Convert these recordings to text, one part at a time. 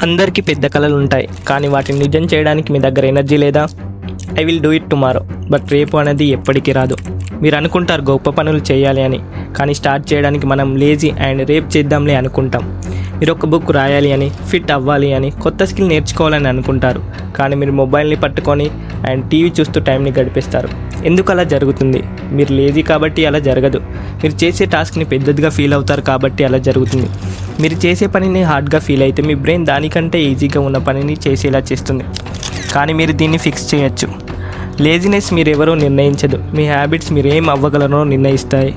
అందరికీ పెద్ద కలలు ఉంటాయి, కానీ వాటిని నిజం చేయడానికి మీ దగ్గర ఎనర్జీ లేదా? I will do it tomorrow, but రేపు అనేది ఎప్పటికీ రాదు. మీరు అనుకుంటారు గొప్ప పనులు చేయాలి అని, కానీ స్టార్ట్ చేయడానికి మనం లేజీ అండ్ రేపు చేద్దాంలే అనుకుంటాం. మీరు ఒక బుక్ రాయాలి అని, ఫిట్ అవ్వాలి అని, కొత్త స్కిల్ నేర్చుకోవాలని అనుకుంటారు, కానీ మీరు మొబైల్ని పట్టుకొని అండ్ టీవీ చూస్తూ టైంని గడిపేస్తారు. ఎందుకు అలా జరుగుతుంది? మీరు లేజీ కాబట్టి అలా జరగదు. మీరు చేసే టాస్క్ని పెద్దదిగా ఫీల్ అవుతారు కాబట్టి అలా జరుగుతుంది. మీరు చేసే పనిని హార్డ్గా ఫీల్ అయితే మీ బ్రెయిన్ దానికంటే ఈజీగా ఉన్న పనిని చేసేలా చేస్తుంది. కానీ మీరు దీన్ని ఫిక్స్ చేయొచ్చు. లేజినెస్ మీరెవరో నిర్ణయించదు, మీ హ్యాబిట్స్ మీరు ఏం అవ్వగలరో నిర్ణయిస్తాయి.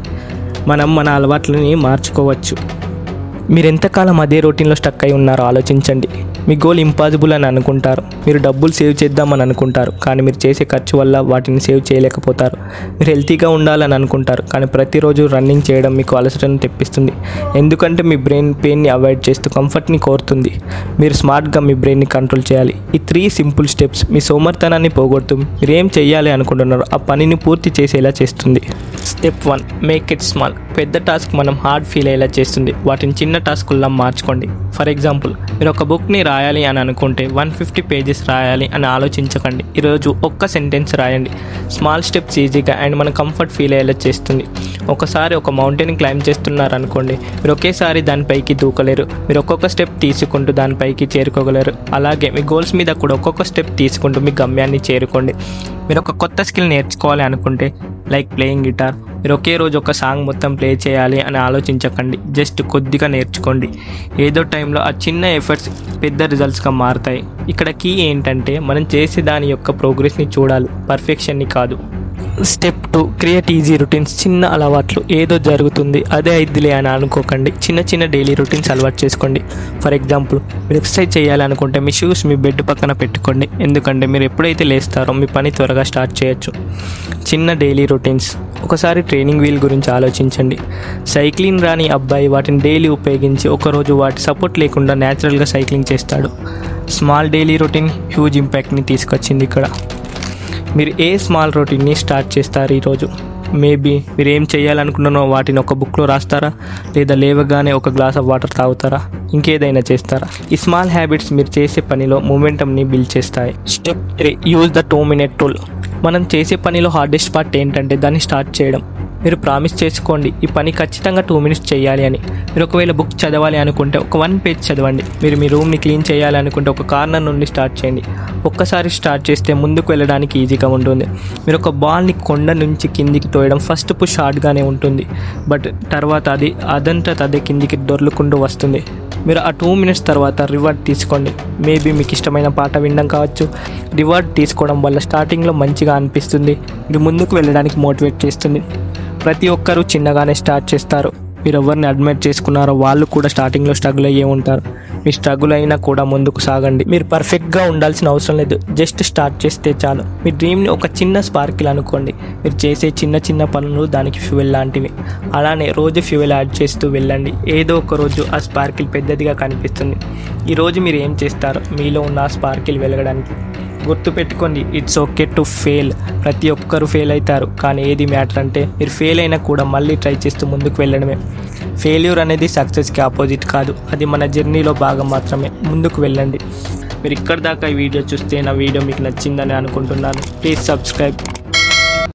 మనం మన అలవాట్లని మార్చుకోవచ్చు. మీరు ఎంతకాలం అదే రొటీన్లో స్టక్ అయి ఉన్నారో ఆలోచించండి. మీ గోల్ ఇంపాసిబుల్ అని అనుకుంటారు. మీరు డబ్బులు సేవ్ చేద్దామని అనుకుంటారు, కానీ మీరు చేసే ఖర్చు వల్ల వాటిని సేవ్ చేయలేకపోతారు. మీరు హెల్తీగా ఉండాలని అనుకుంటారు, కానీ ప్రతిరోజు రన్నింగ్ చేయడం మీకు అలసటను తెప్పిస్తుంది. ఎందుకంటే మీ బ్రెయిన్ పెయిన్ని అవాయిడ్ చేస్తూ కంఫర్ట్ని కోరుతుంది. మీరు స్మార్ట్గా మీ బ్రెయిన్ని కంట్రోల్ చేయాలి. ఈ 3 సింపుల్ స్టెప్స్ మీ సోమర్థనాన్ని పోగొడుతూ మీరు ఏం చేయాలి అనుకుంటున్నారో ఆ పనిని పూర్తి చేసేలా చేస్తుంది. Step 1, make it small. పెద్ద టాస్క్ మనం హార్డ్ ఫీల్ అయ్యేలా చేస్తుంది. వాటిని చిన్న టాస్కుల్లా మార్చుకోండి. ఫర్ ఎగ్జాంపుల్, మీరు ఒక బుక్ని రాయాలి అని అనుకుంటే 150 పేజెస్ రాయాలి అని ఆలోచించకండి. ఈరోజు ఒక్క సెంటెన్స్ రాయండి. స్మాల్ స్టెప్స్ ఈజీగా అండ్ మన కంఫర్ట్ ఫీల్ అయ్యేలా చేస్తుంది. ఒకసారి ఒక మౌంటైన్ క్లైంబ్ చేస్తున్నారు అనుకోండి, మీరు ఒకేసారి దానిపైకి దూకలేరు. మీరు ఒక్కొక్క స్టెప్ తీసుకుంటూ దానిపైకి చేరుకోగలరు. అలాగే మీ గోల్స్ మీద కూడా ఒక్కొక్క స్టెప్ తీసుకుంటూ మీ గమ్యాన్ని చేరుకోండి. మీరు ఒక కొత్త స్కిల్ నేర్చుకోవాలి అనుకుంటే, లైక్ ప్లేయింగ్ గిటార్, మీరు ఒకే రోజు ఒక సాంగ్ మొత్తం ప్లే చేయాలి అని ఆలోచించకండి. జస్ట్ కొద్దిగా నేర్చుకోండి. ఏదో టైంలో ఆ చిన్న ఎఫర్ట్స్ పెద్ద రిజల్ట్స్గా మారుతాయి. ఇక్కడ కీ ఏంటంటే మనం చేసే దాని యొక్క ప్రోగ్రెస్ని చూడాలి, పర్ఫెక్షన్ని కాదు. Step 2, create easy routines. చిన్న అలవాట్లు. ఏదో జరుగుతుంది అదే అయిద్దిలే అని అనుకోకండి. చిన్న చిన్న డైలీ రొటీన్స్ అలవాటు చేసుకోండి. ఫర్ ఎగ్జాంపుల్, మీరు ఎక్సర్సైజ్ చేయాలనుకుంటే మీ షూస్ మీ బెడ్ పక్కన పెట్టుకోండి. ఎందుకంటే మీరు ఎప్పుడైతే లేస్తారో మీ పని త్వరగా స్టార్ట్ చేయొచ్చు. చిన్న డైలీ రొటీన్స్. ఒకసారి ట్రైనింగ్ వీల్ గురించి ఆలోచించండి. సైక్లింగ్ రాని అబ్బాయి వాటిని డైలీ ఉపయోగించి ఒకరోజు వాటి సపోర్ట్ లేకుండా న్యాచురల్గా సైక్లింగ్ చేస్తాడు. స్మాల్ డైలీ రొటీన్ హ్యూజ్ ఇంపాక్ట్ని తీసుకొచ్చింది ఇక్కడ. మీరు ఏ స్మాల్ రొటీన్ని స్టార్ట్ చేస్తారు ఈరోజు? మేబీ మీరు ఏం చేయాలనుకున్నానో వాటిని ఒక బుక్లో రాస్తారా, లేదా లేవగానే ఒక గ్లాస్ ఆఫ్ వాటర్ తాగుతారా, ఇంకేదైనా చేస్తారా? ఈ స్మాల్ హ్యాబిట్స్ మీరు చేసే పనిలో మూమెంటంని బిల్డ్ చేస్తాయి. Step 3, use the 2 minute rule. మనం చేసే పనిలో హార్డెస్ట్ పార్ట్ ఏంటంటే దాన్ని స్టార్ట్ చేయడం. మీరు ప్రామిస్ చేసుకోండి ఈ పని ఖచ్చితంగా 2 minutes చేయాలి అని. మీరు ఒకవేళ బుక్ చదవాలి అనుకుంటే ఒక 1 page చదవండి. మీరు మీ రూమ్ని క్లీన్ చేయాలి అనుకుంటే ఒక కార్నర్ నుండి స్టార్ట్ చేయండి. ఒక్కసారి స్టార్ట్ చేస్తే ముందుకు వెళ్ళడానికి ఈజీగా ఉంటుంది. మీరు ఒక బాల్ని కొండ నుంచి కిందికి తోయడం ఫస్ట్ పుష్ హార్డ్గానే ఉంటుంది, బట్ తర్వాత అది అదే కిందికి దొర్లుకుంటూ వస్తుంది. మీరు ఆ 2 minutes తర్వాత రివార్డ్ తీసుకోండి. మేబీ మీకు ఇష్టమైన పాట వినడం కావచ్చు. రివార్డ్ తీసుకోవడం వల్ల స్టార్టింగ్లో మంచిగా అనిపిస్తుంది, మీరు ముందుకు వెళ్ళడానికి మోటివేట్ చేస్తుంది. ప్రతి ఒక్కరూ చిన్నగానే స్టార్ట్ చేస్తారు. మీరు ఎవరిని అడ్మైర్ చేసుకున్నారో వాళ్ళు కూడా స్టార్టింగ్లో స్ట్రగుల్ అయ్యే ఉంటారు. మీ స్ట్రగుల్ అయినా కూడా ముందుకు సాగండి. మీరు పర్ఫెక్ట్గా ఉండాల్సిన అవసరం లేదు, జస్ట్ స్టార్ట్ చేస్తే చాలు. మీ డ్రీమ్ని ఒక చిన్న స్పార్కిల్ అనుకోండి. మీరు చేసే చిన్న చిన్న పనులు దానికి ఫ్యూయల్ లాంటివి. అలానే రోజు ఫ్యూయల్ యాడ్ చేస్తూ వెళ్ళండి. ఏదో ఒక రోజు ఆ స్పార్కిల్ పెద్దదిగా కనిపిస్తుంది. ఈరోజు మీరు ఏం చేస్తారో మీలో ఉన్న ఆ స్పార్కిల్ వెలగడానికి. గుర్తుపెట్టుకోండి, ఇట్స్ ఓకే టు ఫెయిల్. ప్రతి ఒక్కరూ ఫెయిల్ అవుతారు, కానీ ఏది మ్యాటర్ అంటే మీరు ఫెయిల్ అయినా కూడా మళ్ళీ ట్రై చేస్తూ ముందుకు వెళ్ళడమే. ఫెయిల్యూర్ అనేది సక్సెస్కి ఆపోజిట్ కాదు, అది మన జర్నీలో భాగం మాత్రమే. ముందుకు వెళ్ళండి. మీరు ఇక్కడ దాకా ఈ వీడియో చూస్తే నా వీడియో మీకు నచ్చిందని అనుకుంటున్నాను. Please subscribe.